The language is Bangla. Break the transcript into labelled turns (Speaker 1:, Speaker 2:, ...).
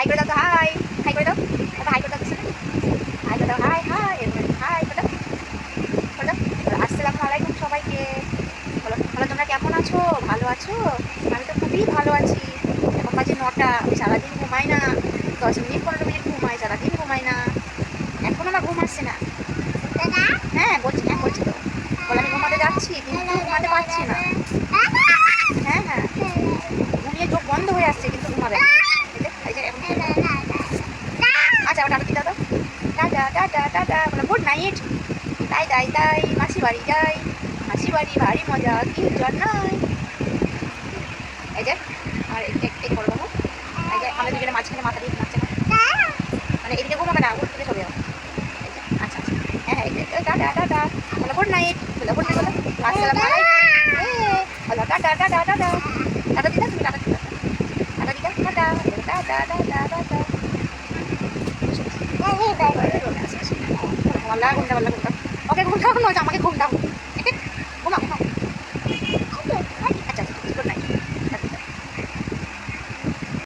Speaker 1: হাই করে দাও তো, হাই হাই করে দাও, হাই করে দাও, হাই করে দাও, হাই হাই হাই করে দাও, করে দাও। আসসালামু আলাইকুম সবাইকে। বলো বলো তোমরা কেমন আছো, ভালো আছো? আমি তো খুবই ভালো আছি। এখন বাজে 9টা। আমি সারাদিন ঘুমাই না, 10 মিনিট 15 মিনিট ঘুমাই, সারাদিন ঘুমাই না। এখন আমার ঘুম আসছে না। হ্যাঁ বলছি, হ্যাঁ বলছি তো, বলে আমি ঘুমাতে যাচ্ছি কিন্তু ঘুমাতে পারছি না। হ্যাঁ হ্যাঁ, ঘুমিয়ে চোখ বন্ধ হয়ে আসছে কিন্তু ঘুমাবে না। এই যে এখন আচ্ছা আবার টাটা দাদা, টাটা টাটা টাটা, বলো গুড নাইট। তাই তাই তাই, মাসি বাড়ি যাই, মাসি বাড়ি ভারী মজা, কি জন্যই। এই যে আর এই বড় বাবু, এই যে আমাদের দুজনে মাঝখানে মাথা দিয়ে নাচছে না, মানে এদিকে ঘুমাবে না, উল্টো দিকে চলে যাও। আচ্ছা আচ্ছা, হ্যাঁ হ্যাঁ, টাটা টাটা, বলো গুড নাইট, বলো গুড নাইট, বলো আসসালামু আলাইকুম, বলো টাটা টাটা টাটা, টাটা দিদা, তুমি টাটা দিদা, টাটা দিদা, টাটা টাটা টাটা টাটা। ঘুমটা ঘুমটা, ওকে ঘুমটা ঘুমটা, আমাকে ঘুমটাও।